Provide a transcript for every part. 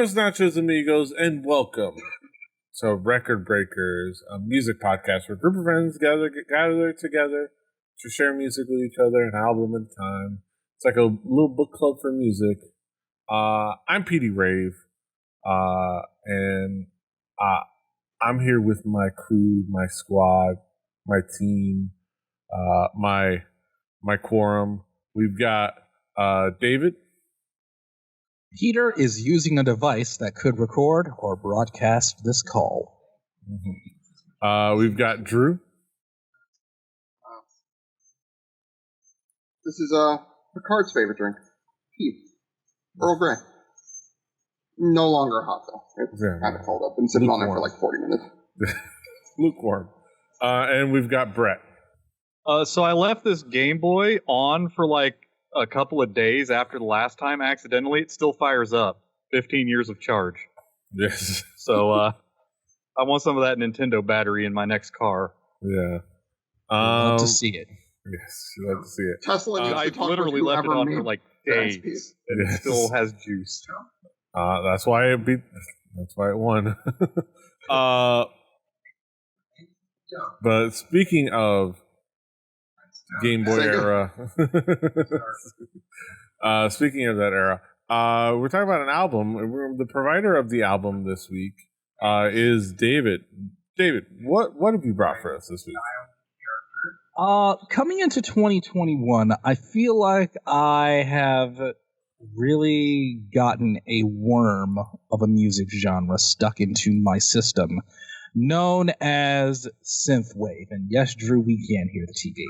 Buenos Nachos, amigos, and welcome to Record Breakers, a music podcast where a group of friends gather together to share music with each other, an album at a time. It's like a little book club for music. I'm PD Rave, and I'm here with my crew, my squad, my team, my quorum. We've got David. Peter is using a device that could record or broadcast this call. Mm-hmm. We've got Drew. This is Picard's favorite drink. Tea. Earl Grey. No longer hot, though. It's kind of cold. I've been sitting on it for like 40 minutes. Lukewarm. And we've got Brett. So I left this Game Boy on for like a couple of days after the last time accidentally. It still fires up. 15 years of charge. Yes. So I want some of that Nintendo battery in my next car. Yeah. Love to see it. Yes, you love to see it. Tesla needs I to talk literally with left it whoever on for made like days. And it still has juice. That's why it beat. That's why it won. But speaking of Game Boy era, speaking of that era, we're talking about an album. The provider of the album this week is David. David, what have you brought for us this week? Coming into 2021, I feel like I have really gotten a worm of a music genre stuck into my system known as synthwave. And yes, Drew, we can hear the TV.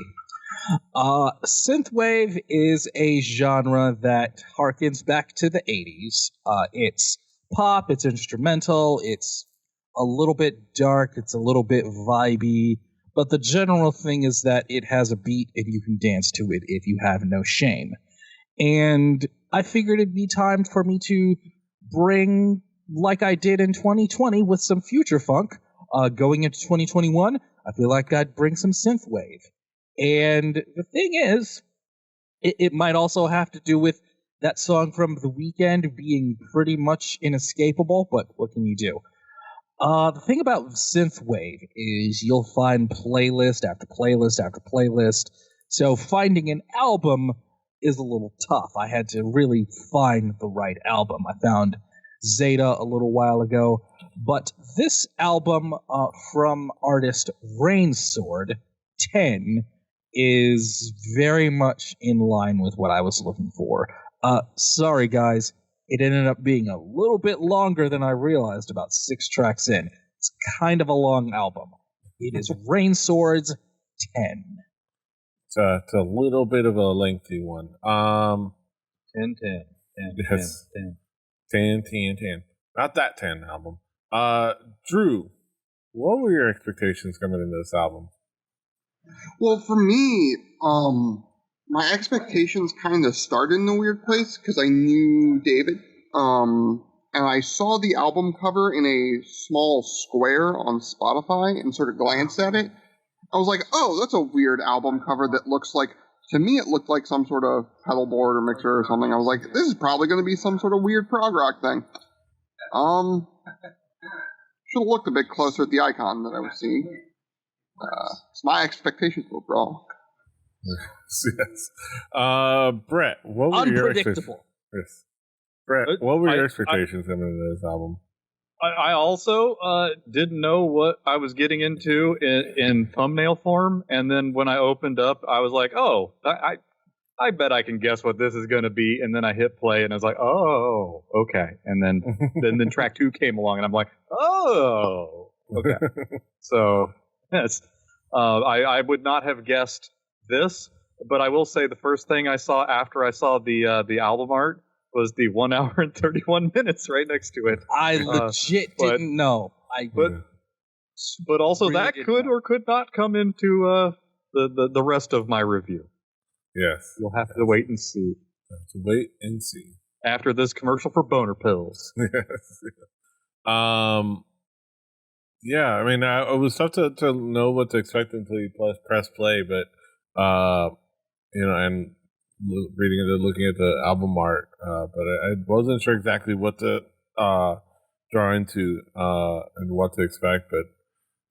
Synthwave is a genre that harkens back to the 80s. It's pop, it's instrumental, it's a little bit dark, it's a little bit vibey, but the general thing is that it has a beat and you can dance to it if you have no shame. And I figured it'd be time for me to bring, like I did in 2020 with some future funk, going into 2021, I feel like I'd bring some synthwave. And the thing is, it might also have to do with that song from The Weeknd being pretty much inescapable, but what can you do? The thing about synthwave is you'll find playlist after playlist after playlist, so finding an album is a little tough. I had to really find the right album. I found Zeta a little while ago, but this album from artist Rainsword 10 is very much in line with what I was looking for. Sorry guys, it ended up being a little bit longer than I realized about 6 tracks in. It's kind of a long album. It is Rainsword's 10. It's a little bit of a lengthy one. 10, 10, 10, yes. 10, 10. 10. Not that 10 album. Drew, what were your expectations coming into this album? Well, for me, my expectations kind of started in a weird place because I knew David, and I saw the album cover in a small square on Spotify and sort of glanced at it. I was like, oh, that's a weird album cover that looks like, to me it looked like some sort of pedal board or mixer or something. I was like, this is probably going to be some sort of weird prog rock thing. Should have looked a bit closer at the icon that I was seeing. So my expectations were wrong. Yes. Brett, what were your expectations? Yes. Brett, what were your expectations coming into this album? I also didn't know what I was getting into in thumbnail form, and then when I opened up, I was like, oh, I bet I can guess what this is going to be, and then I hit play, and I was like, oh, okay, and then track 2 came along, and I'm like, oh, okay. So, yes, I would not have guessed this, but I will say the first thing I saw after I saw the album art was the 1 hour and 31 minutes right next to it. I legit didn't know. But also really that could or could not come into the rest of my review. Yes. You'll have to wait and see. Have to wait and see. After this commercial for boner pills. Yes. Yeah, I mean, it was tough to know what to expect until you press play, but, and looking at the album art, but I wasn't sure exactly what to draw into and what to expect. But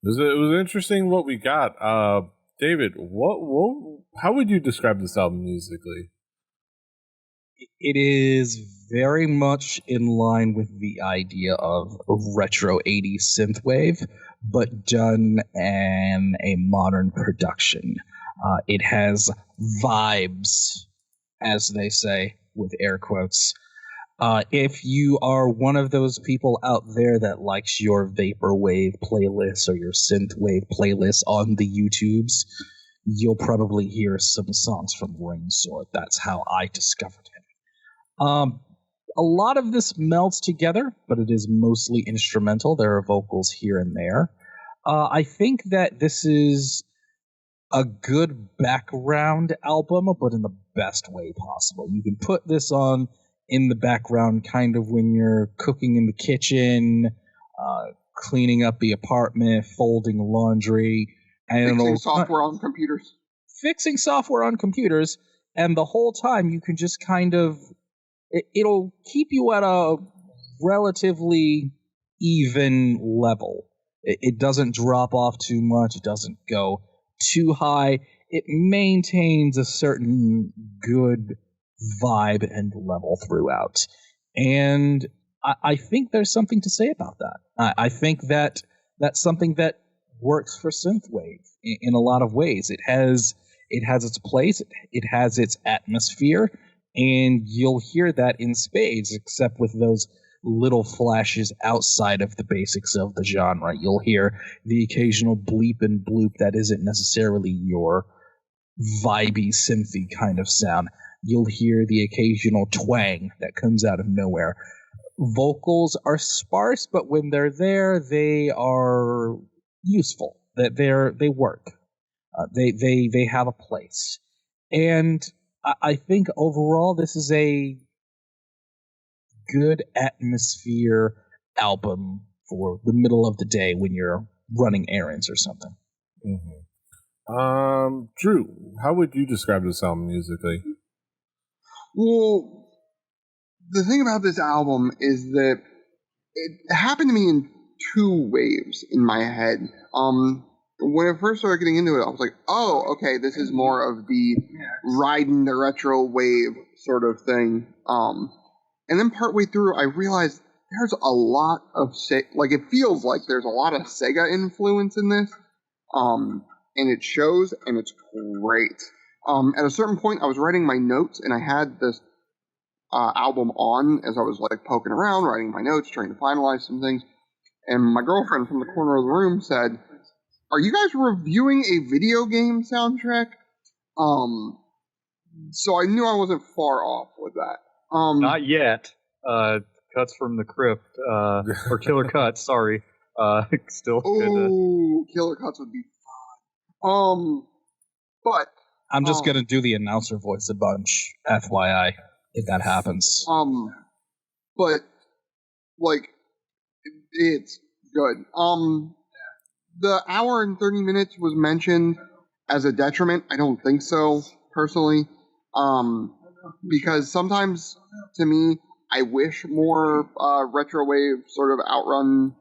it was interesting what we got. David, how would you describe this album musically? It is very much in line with the idea of retro 80s synthwave, but done in a modern production. It has vibes, as they say, with air quotes. If you are one of those people out there that likes your vaporwave playlist or your synthwave playlist on the YouTubes, you'll probably hear some songs from Rainsword. That's how I discovered him. A lot of this melts together, but it is mostly instrumental. There are vocals here and there. I think that this is a good background album, but in the best way possible. You can put this on in the background kind of when you're cooking in the kitchen, cleaning up the apartment, folding laundry. Fixing software on computers. Fixing software on computers, and the whole time you can just kind of... It'll keep you at a relatively even level. It doesn't drop off too much. It doesn't go too high. It maintains a certain good vibe and level throughout. And I think there's something to say about that. I think that that's something that works for synthwave in a lot of ways. It has its place. It has its atmosphere. And you'll hear that in spades, except with those little flashes outside of the basics of the genre. You'll hear the occasional bleep and bloop that isn't necessarily your vibey, synthy kind of sound. You'll hear the occasional twang that comes out of nowhere. Vocals are sparse, but when they're there, they are useful. They work. They have a place. And I think overall this is a good atmosphere album for the middle of the day when you're running errands or something. Mm-hmm. Drew, how would you describe this album musically? Well, the thing about this album is that it happened to me in two waves in my head. When I first started getting into it, I was like, oh, okay, this is more of the riding the retro wave sort of thing. And then partway through, I realized there's a lot of, it feels like there's a lot of Sega influence in this. And it shows, and it's great. At a certain point, I was writing my notes, and I had this album on as I was, poking around, writing my notes, trying to finalize some things. And my girlfriend from the corner of the room said, "Are you guys reviewing a video game soundtrack?" So I knew I wasn't far off with that. Not yet. Cuts from the Crypt, or Killer Cuts, sorry. Still. Oh, Killer Cuts would be fun. But I'm just gonna do the announcer voice a bunch, FYI, if that happens. But it's good. The hour and 30 minutes was mentioned as a detriment. I don't think so, personally. Because sometimes, to me, I wish more retrowave sort of outrun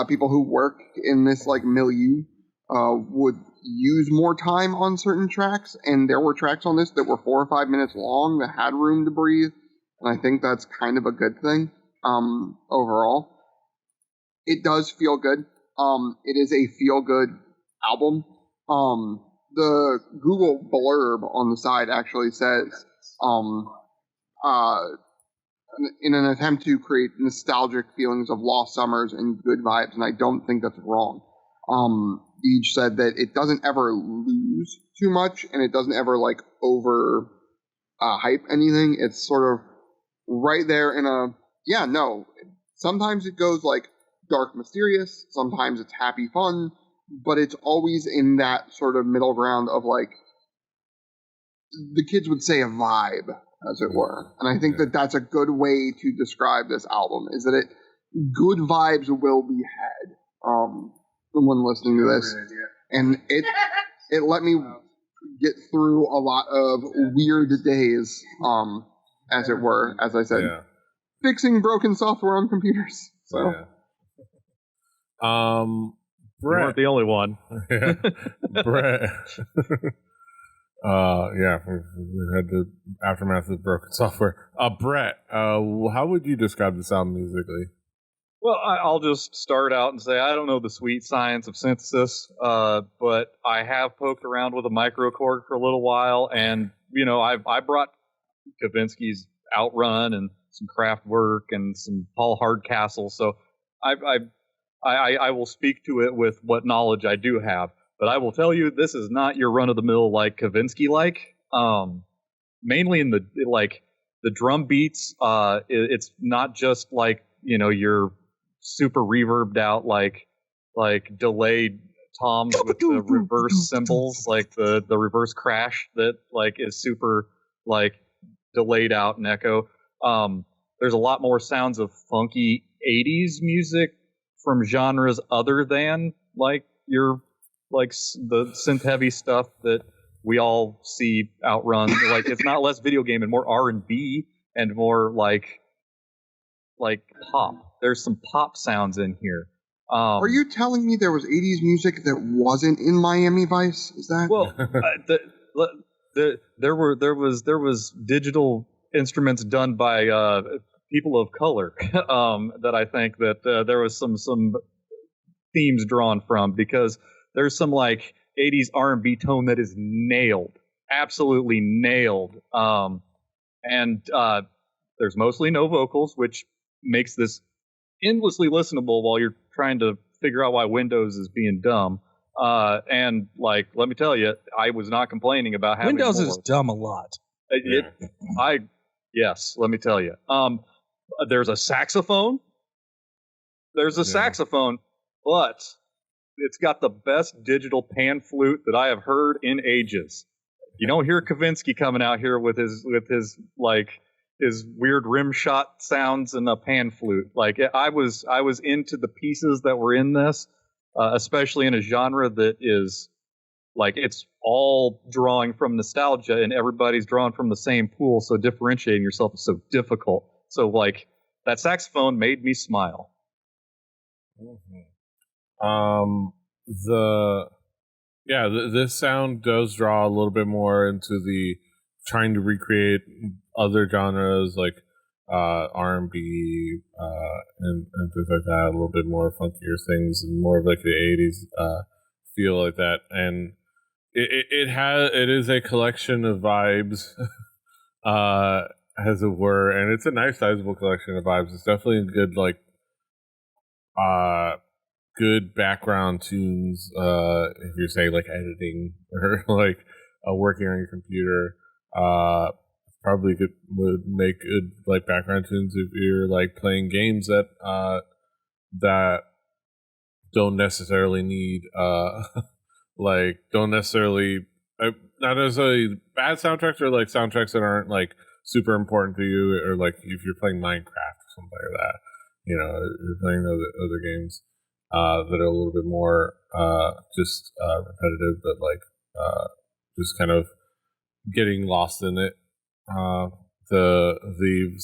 people who work in this milieu would use more time on certain tracks. And there were tracks on this that were 4 or 5 minutes long that had room to breathe. And I think that's kind of a good thing overall. It does feel good. It is a feel-good album. The Google blurb on the side actually says, in an attempt to create nostalgic feelings of lost summers and good vibes, and I don't think that's wrong. Deej said that it doesn't ever lose too much, and it doesn't ever over hype anything. It's sort of right there in a sometimes it goes dark mysterious, sometimes it's happy fun, but it's always in that sort of middle ground of the kids would say a vibe, as it were. And I think that that's a good way to describe this album, is that good vibes will be had when listening to this. And it let me get through a lot of weird days, as it were, as I said. Yeah. fixing broken software on computers. So. Yeah. You weren't the only one. Yeah. Brett. Yeah, we had the aftermath of broken software. Brett, how would you describe the sound musically? Well, I'll just start out and say I don't know the sweet science of synthesis, but I have poked around with a microKORG for a little while, and I brought Kavinsky's Outrun and some Kraftwerk and some Paul Hardcastle, so I will speak to it with what knowledge I do have. But I will tell you, this is not your run of the mill like Kavinsky like. Mainly in the drum beats, it's not just like your super reverbed out like delayed toms with the reverse cymbals, like the reverse crash that like is super like delayed out and echo. There's a lot more sounds of funky 80s music from genres other than like your the synth heavy stuff that we all see Outrun. Like it's not less video game and more R&B and more like pop. There's some pop sounds in here. Are you telling me there was 80s music that wasn't in Miami Vice? Is that well? There was digital instruments done by people of color that I think that there was some themes drawn from, because there's some like 80s R&B tone that is nailed, absolutely nailed. And there's mostly no vocals, which makes this endlessly listenable while you're trying to figure out why Windows is being dumb. And like, let me tell you, I was not complaining about having Windows more. is dumb a lot. Yes, let me tell you. There's a saxophone. There's a saxophone, but it's got the best digital pan flute that I have heard in ages. You don't hear Kavinsky coming out here with his weird rim shot sounds and a pan flute. Like I was into the pieces that were in this, especially in a genre that is like it's all drawing from nostalgia and everybody's drawing from the same pool. So differentiating yourself is so difficult. So like that saxophone made me smile. Mm-hmm. This sound does draw a little bit more into the trying to recreate other genres like R&B and things like that, a little bit more funkier things and more of like the 80s feel like that. And it is a collection of vibes as it were, and it's a nice sizable collection of vibes. It's definitely a good like good background tunes if you're saying like editing or like working on your computer. Probably would make good like background tunes if you're like playing games that that don't necessarily need not necessarily bad soundtracks, or like soundtracks that aren't like super important to you, or like if you're playing Minecraft or something like that, you're playing other games that are a little bit more just repetitive, but like just kind of getting lost in it. The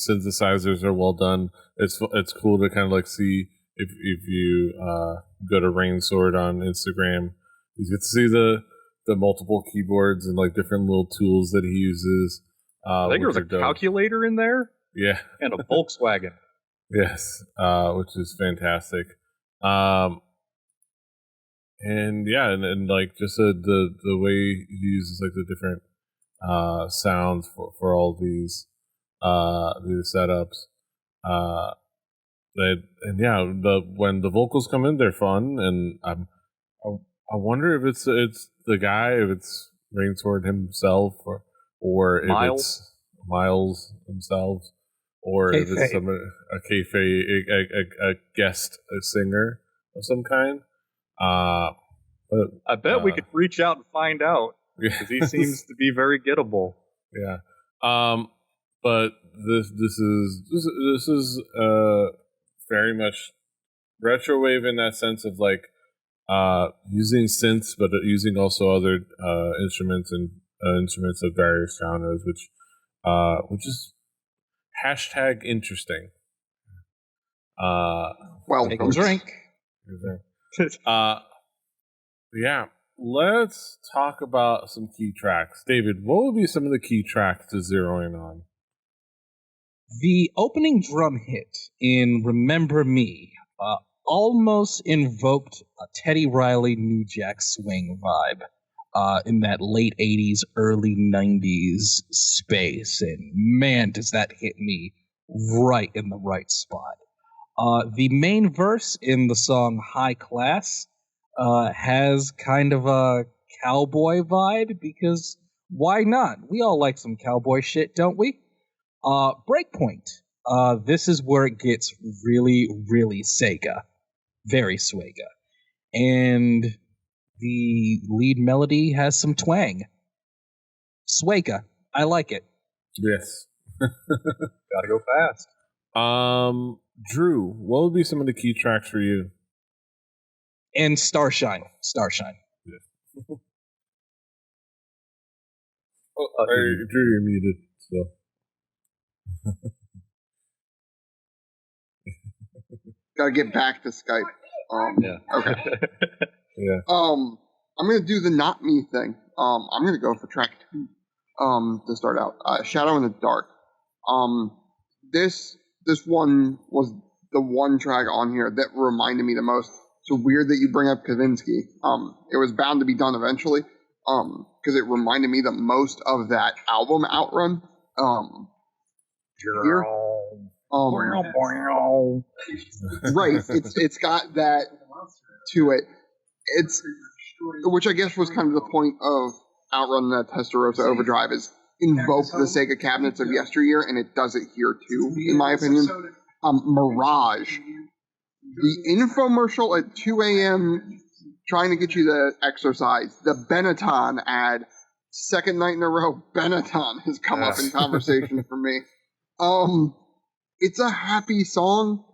synthesizers are well done. It's cool to kind of like see if you go to Rainsword on Instagram, you get to see the multiple keyboards and like different little tools that he uses. I think there was a calculator in there. Yeah, and a Volkswagen. Yes, which is fantastic. And yeah, and like just the way he uses like the different sounds for all these setups. When the vocals come in, they're fun, and I wonder if it's the guy, if it's Rainsword himself, or if it's Miles himself, or if it's a guest singer of some kind. But I bet we could reach out and find out, because he seems to be very gettable. Yeah. But this is very much retrowave in that sense of like using synths, but using also other instruments and instruments of various genres, which is #interesting. Well, Take a drink. Yeah. Let's talk about some key tracks. David, what would be some of the key tracks to zero in on? The opening drum hit in Remember Me almost invoked a Teddy Riley New Jack Swing vibe in that late 80s, early 90s space. And man, does that hit me right in the right spot. The main verse in the song High Class has kind of a cowboy vibe, because why not? We all like some cowboy shit, don't we? Breakpoint. This is where it gets really, really Sega. Very Swega. And the lead melody has some twang. Swega. I like it. Yes. Gotta go fast. Drew, what would be some of the key tracks for you? And Starshine. Starshine. Yes. Drew, you're muted still. Gotta get back to Skype. Yeah. Okay. Yeah. I'm gonna do the not me thing. I'm gonna go for track 2. To start out, Shadow in the Dark. This one was the one track on here that reminded me the most. So weird that you bring up Kavinsky. It was bound to be done eventually. Because it reminded me the most of that album Outrun. Here. Right. It's got that to it. It's which I guess was kind of the point of Outrun the Testarossa Overdrive, is invoke the Sega cabinets of yesteryear, and it does it here too, in my opinion. Mirage. The infomercial at 2 a.m. trying to get you to exercise. The Benetton ad. Second night in a row, Benetton has come up in conversation for me. It's a happy song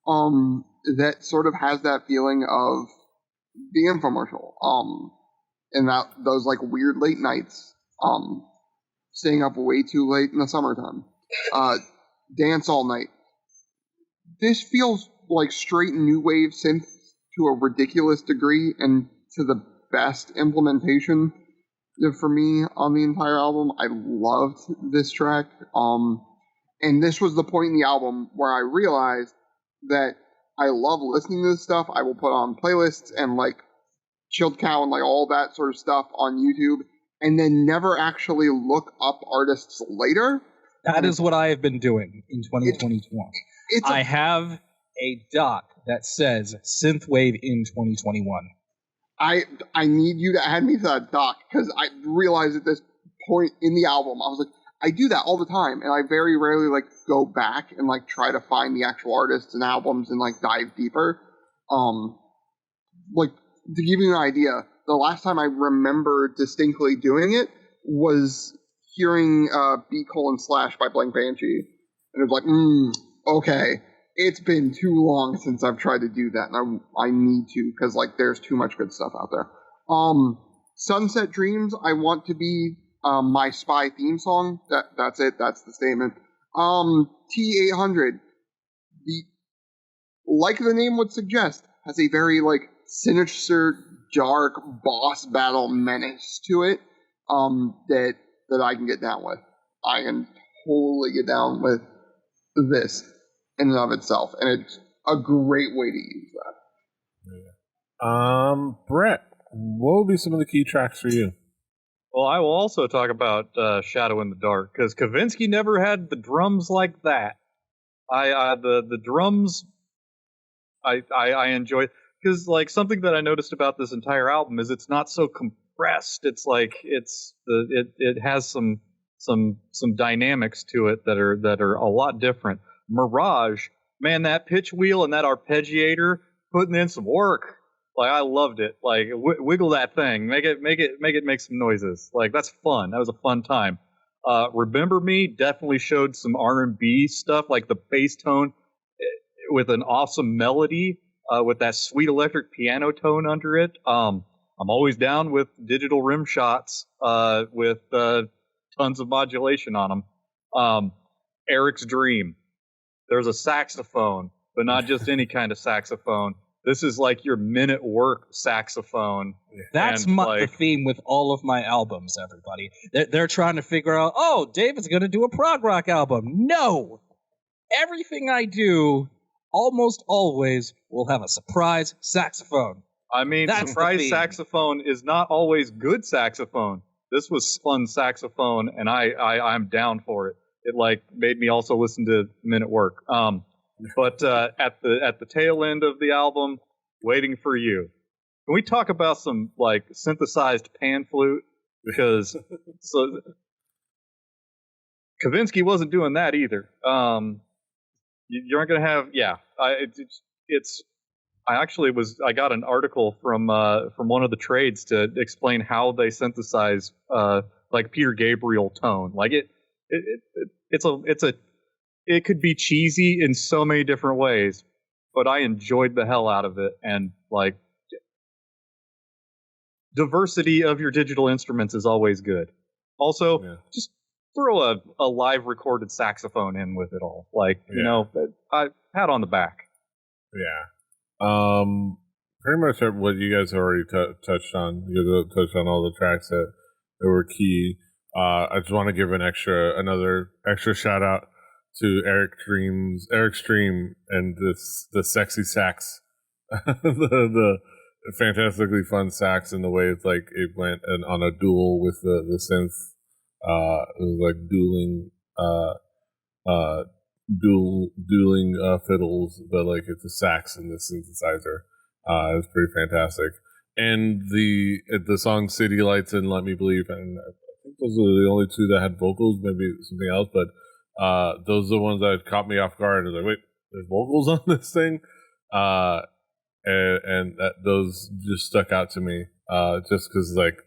that sort of has that feeling of the infomercial. And that those like weird late nights, staying up way too late in the summertime. Dance all night. This feels like straight new wave synth to a ridiculous degree, and to the best implementation for me on the entire album. I loved this track. And this was the point in the album where I realized that I love listening to this stuff. I will put on playlists and like Chilled Cow and like all that sort of stuff on YouTube, and then never actually look up artists later. That is what I have been doing in 2021. I have a doc that says Synthwave in 2021. I need you to add me to that doc, because I realized at this point in the album, I was like, I do that all the time, and I very rarely like go back and like try to find the actual artists and albums and like dive deeper. Like to give you an idea, the last time I remember distinctly doing it was hearing B:// by Blank Banshee, and it was like, okay, it's been too long since I've tried to do that, and I need to, because like there's too much good stuff out there. Sunset Dreams, I Want to Be My Spy theme song. That's it. That's the statement. T800, like the name would suggest, has a very like sinister, dark boss battle menace to it. That I can get down with. I can totally get down with this in and of itself, and it's a great way to use that. Yeah. Brett, what would be some of the key tracks for you? Well, I will also talk about Shadow in the Dark, because Kavinsky never had the drums like that. The drums I enjoy, because like something that I noticed about this entire album is it's not so compressed. It's like it has some dynamics to it that are a lot different. Mirage, man, that pitch wheel and that arpeggiator putting in some work. Like I loved it. Like wiggle that thing, make it make some noises. Like that's fun. That was a fun time. Remember Me definitely showed some R&B stuff, like the bass tone with an awesome melody, with that sweet electric piano tone under it. I'm always down with digital rim shots with tons of modulation on them. Eric's Dream. There's a saxophone. but not just any kind of saxophone. This is like your Men at Work saxophone. That's the theme with all of my albums, everybody. They're trying to figure out, oh, David's going to do a prog rock album. No! Everything I do almost always will have a surprise saxophone. I mean, surprise saxophone is not always good saxophone. This was fun saxophone, and I'm down for it. It like made me also listen to Men at Work. But at the tail end of the album, Waiting for You. Can we talk about some like synthesized pan flute? Because Kavinsky wasn't doing that either. You aren't gonna have I got an article from one of the trades to explain how they synthesize like Peter Gabriel tone. Like it could be cheesy in so many different ways, but I enjoyed the hell out of it. And like, diversity of your digital instruments is always good. Also, just throw a live recorded saxophone in with it all. Like, you know, pat on the back. Yeah. Pretty much what you guys already touched on. You guys touched on all the tracks that were key. I just want to give another extra shout out to Eric Stream and the sexy sax, the fantastically fun sax, and the way it's like it went on a duel with the synth. It was like dueling fiddles, but like it's a sax and the synthesizer. It's pretty fantastic. And the song "City Lights" and "Let Me Believe," and I think those are the only two that had vocals. Maybe something else, but those are the ones that caught me off guard. I was like, wait, there's vocals on this thing? And those just stuck out to me, just because like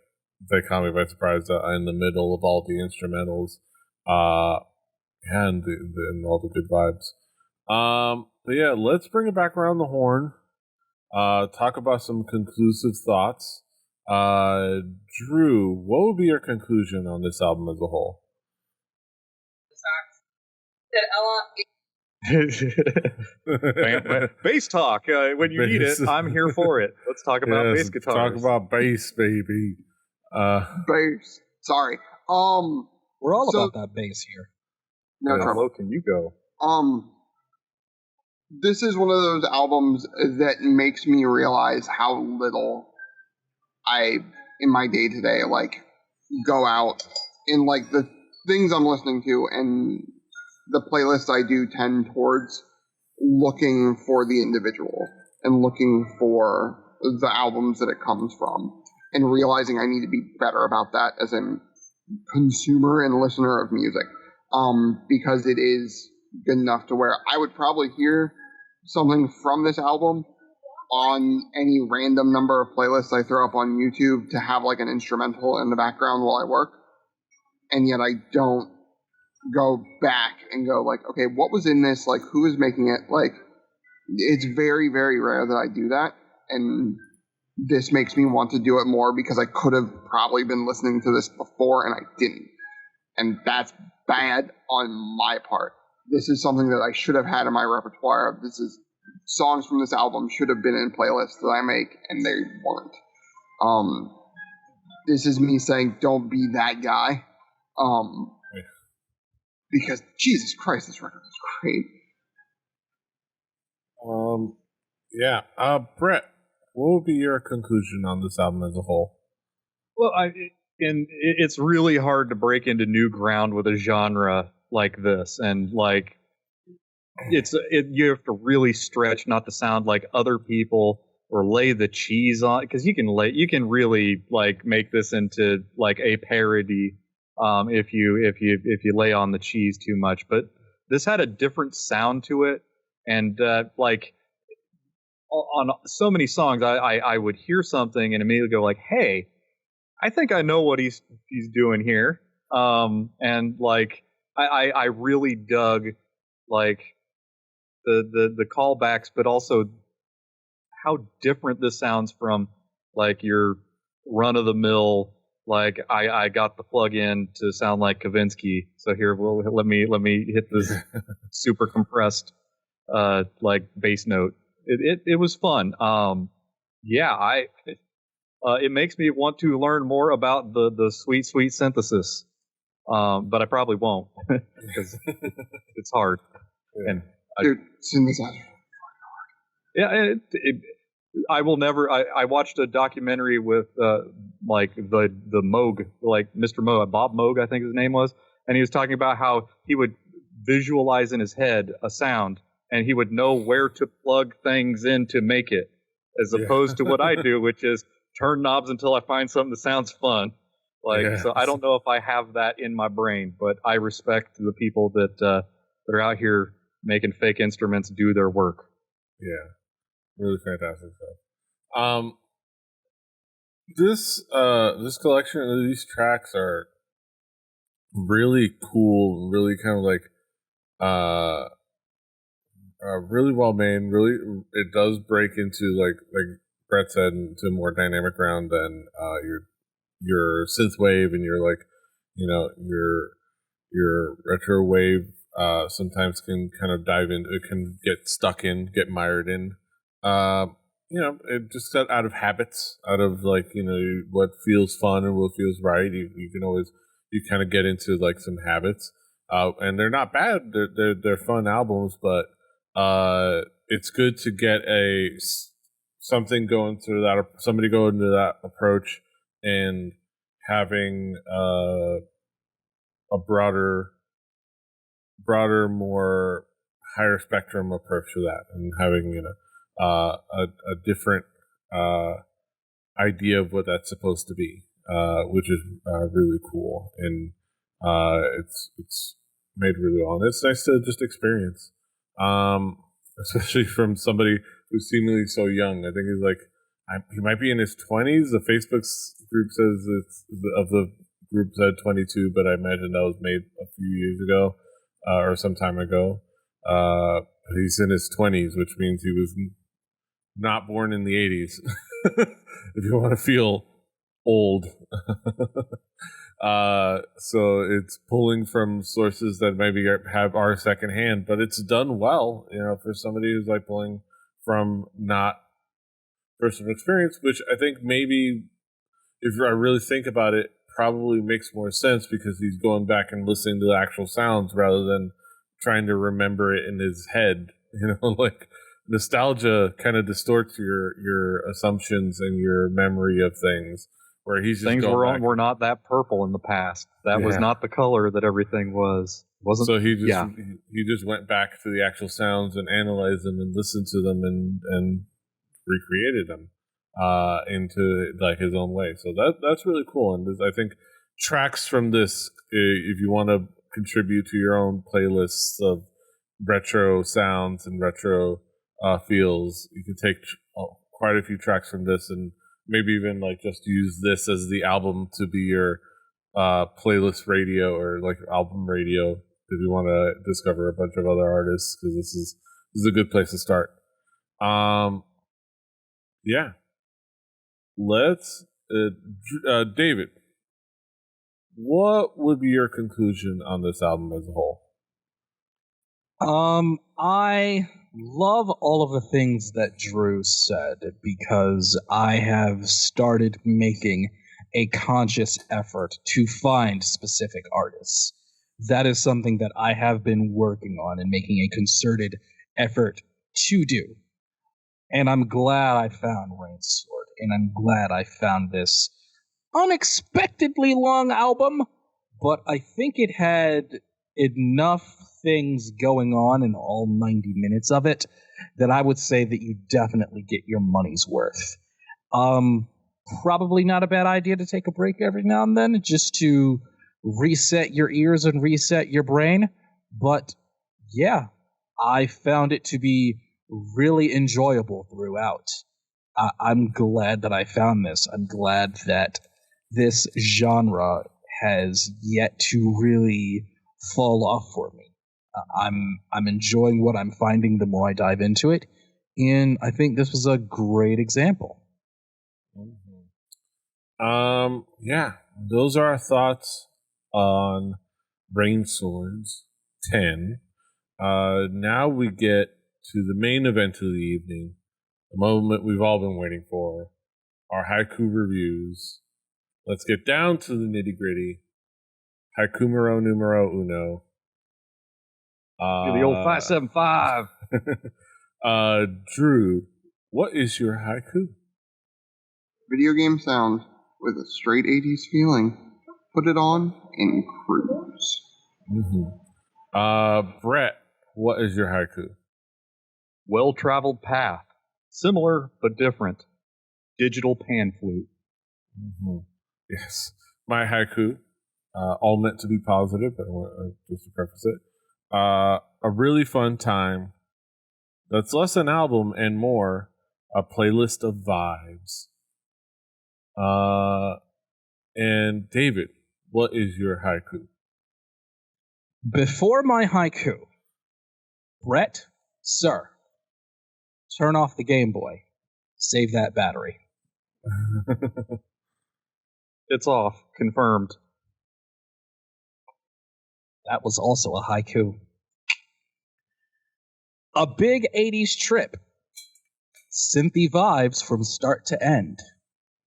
they caught me by surprise in the middle of all the instrumentals, and all the good vibes. But yeah, let's bring it back around the horn. Talk about some conclusive thoughts. Drew, what would be your conclusion on this album as a whole? Bass talk. When you need it, I'm here for it. Let's talk about bass guitars. Talk about bass, baby. Bass. Sorry. We're all about that bass here. No, how low can you go? This is one of those albums that makes me realize how little I, in my day to day, like go out in like the things I'm listening to and the playlists I do tend towards looking for the individual and looking for the albums that it comes from and realizing I need to be better about that as a consumer and listener of music. Because it is good enough to where I would probably hear something from this album on any random number of playlists I throw up on YouTube to have like an instrumental in the background while I work. And yet I don't go back and go like, okay, what was in this? Like, who is making it? Like, it's very, very rare that I do that. And this makes me want to do it more because I could have probably been listening to this before and I didn't. And that's bad on my part. This is something that I should have had in my repertoire. This is songs from this album should have been in playlists that I make, and they weren't. This is me saying, don't be that guy. Because Jesus Christ, this record is great. Yeah. Brett, what would be your conclusion on this album as a whole? Well, it's really hard to break into new ground with a genre like this, and like you have to really stretch not to sound like other people or lay the cheese on, because you can really like make this into like a parody if you lay on the cheese too much. But this had a different sound to it, and like on so many songs I would hear something and immediately go like, hey, I think I know what he's doing here. And like I really dug like the callbacks, but also how different this sounds from like your run of the mill. Like I got the plug in to sound like Kavinsky, so here let me hit this super compressed like bass note. It was fun. It makes me want to learn more about the sweet synthesis. But I probably won't because it's hard. Yeah. And Dude, synthesizer. yeah, I will never. I watched a documentary with like the Moog, like Mr. Moog, Bob Moog, I think his name was, and he was talking about how he would visualize in his head a sound, and he would know where to plug things in to make it, as opposed to what I do, which is turn knobs until I find something that sounds fun. So I don't know if I have that in my brain, but I respect the people that are out here making fake instruments do their work. Yeah, really fantastic stuff. This collection of these tracks are really cool, really kind of like really well made. Really, it does break into like Brett said, into a more dynamic round than your synth wave and your like, your retro wave. Sometimes can kind of dive in. It can get stuck in, get mired in. It just got out of habits, out of like what feels fun and what feels right. You can always kind of get into like some habits, and they're not bad. They're fun albums, but it's good to get something going through that. Somebody go into that approach and having a broader, more higher spectrum approach to that, and having a different idea of what that's supposed to be, which is really cool, and it's made really well. And it's nice to just experience, especially from somebody who's seemingly so young. I think he's like he might be in his 20s. The Facebook group says of the group said 22, but I imagine that was made a few years ago. Or some time ago. He's in his 20s, which means he was not born in the 80s. If you want to feel old. So it's pulling from sources that maybe are secondhand, but it's done well, for somebody who's like pulling from not personal experience, which I think maybe, if I really think about it, probably makes more sense, because he's going back and listening to the actual sounds rather than trying to remember it in his head. Like nostalgia kind of distorts your assumptions and your memory of things. Where he's just things were not that purple in the past. That was not the color that everything was. Wasn't so he just went back to the actual sounds and analyzed them and listened to them and recreated them into like his own way. So that's really cool. And I think tracks from this, if you want to contribute to your own playlists of retro sounds and retro feels, you can take quite a few tracks from this, and maybe even like just use this as the album to be your playlist radio, or like album radio, if you want to discover a bunch of other artists, because this is a good place to start. Yeah. Let's David, what would be your conclusion on this album as a whole? I love all of the things that Drew said, because I have started making a conscious effort to find specific artists. That is something that I have been working on and making a concerted effort to do. And I'm glad I found Rainsword, and I'm glad I found this unexpectedly long album, but I think it had enough things going on in all 90 minutes of it that I would say that you definitely get your money's worth. Probably not a bad idea to take a break every now and then, just to reset your ears and reset your brain. But yeah, I found it to be really enjoyable throughout. I'm glad that I found this. I'm glad that this genre has yet to really fall off for me. I'm enjoying what I'm finding the more I dive into it, and I think this was a great example. Yeah, those are our thoughts on Rainswords 10. Now we get to the main event of the evening, the moment we've all been waiting for, our haiku reviews. Let's get down to the nitty gritty. Haikumero numero uno. The old 575. Drew, what is your haiku? Video game sound with a straight 80s feeling. Put it on and cruise. Mm-hmm. Brett, what is your haiku? Well-traveled path. Similar, but different. Digital pan flute. Mm-hmm. Yes. My haiku, all meant to be positive, but I want just to preface it. A really fun time. That's less an album and more a playlist of vibes. And David, what is your haiku? Before my haiku, Brett, sir, turn off the Game Boy. Save that battery. It's off. Confirmed. That was also a haiku. A big 80s trip. Synthy vibes from start to end.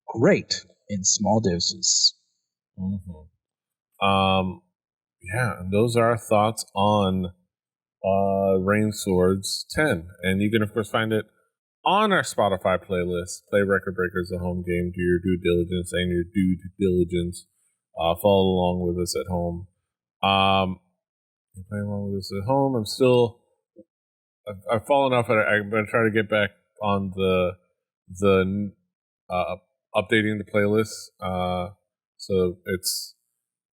Great in small doses. Mm-hmm. Yeah, and those are our thoughts on Rain Swords 10. And you can, of course, find it on our Spotify playlist. Play Record Breakers, the home game. Do your due diligence and your due diligence. Follow along with us at home. Playing along with us at home. I've fallen off. I'm going to try to get back on the updating the playlist. So it's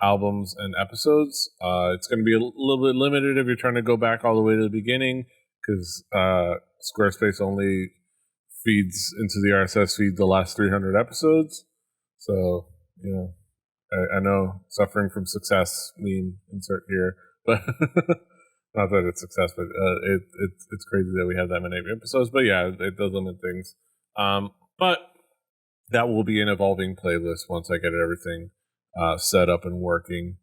albums and episodes. It's going to be a little bit limited if you're trying to go back all the way to the beginning, because Squarespace only feeds into the RSS feed the last 300 episodes. So, I know suffering from success meme insert here, but not that it's success, but it's crazy that we have that many episodes. But yeah, it does limit things. But that will be an evolving playlist once I get everything set up and working.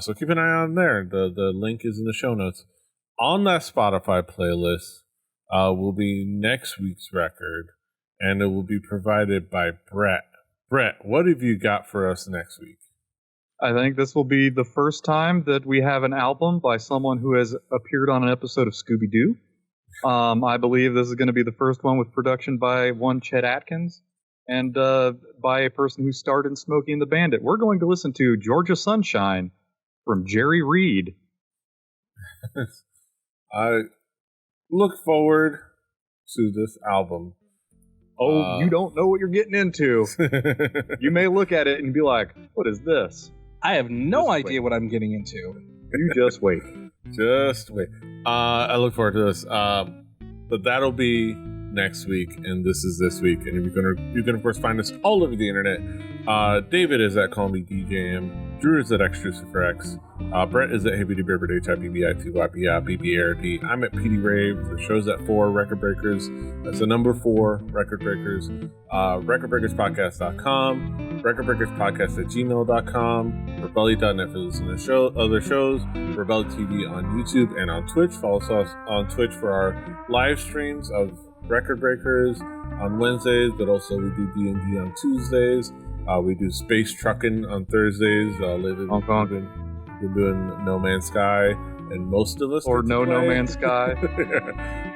So keep an eye on there. The link is in the show notes. On that Spotify playlist will be next week's record, and it will be provided by Brett. Brett, what have you got for us next week? I think this will be the first time that we have an album by someone who has appeared on an episode of Scooby-Doo. I believe this is going to be the first one with production by one Chet Atkins and by a person who starred in Smokey and the Bandit. We're going to listen to Georgia Sunshine from Jerry Reed. I look forward to this album. Oh, you don't know what you're getting into. You may look at it and be like, what is this? I have no idea what I'm getting into. You just wait. Just wait. I look forward to this. But that'll be next week, and this is this week. And you can of course find us all over the internet. David is at Call Me DJM. Drew is at XTruciferX. Brett is at HeyBBD, BBRD. I'm at PD Rave. The show's at 4 Record Breakers. That's the number 4 Record Breakers. RecordBreakersPodcast.com. RecordBreakersPodcast@gmail.com. Rebelli.net for listening to other shows. Rebelli TV on YouTube and on Twitch. Follow us on Twitch for our live streams of Record Breakers on Wednesdays, but also we do D&D on Tuesdays. We do Space Trucking on Thursdays. Lately Hong Kong. We're doing No Man's Sky, and most of us No Man's Sky.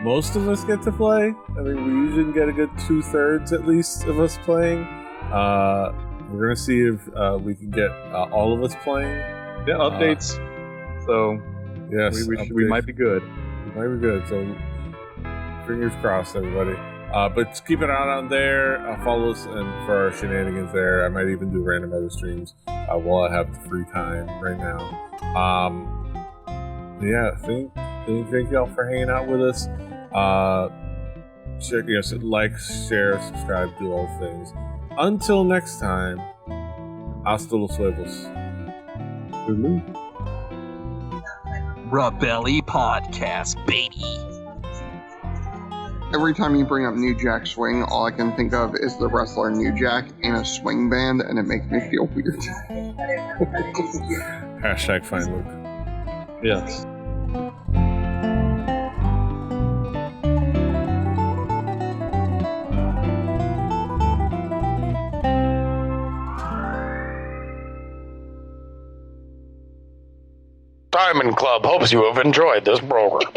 Most of us get to play. I mean, we usually get a good 2/3 at least of us playing. We're gonna see if we can get all of us playing. Yeah, updates. So yes, we might be good. We might be good. So fingers crossed, everybody. But keep an eye on there. Follow us and for our shenanigans there. I might even do random other streams while I have the free time right now. Yeah, thank y'all for hanging out with us. Like, share, subscribe, do all things. Until next time, hasta los huevos. Rebelli Podcast, baby. Every time you bring up New Jack Swing, all I can think of is the wrestler New Jack in a swing band, and it makes me feel weird. #find Luke. Yes. Diamond Club hopes you have enjoyed this program.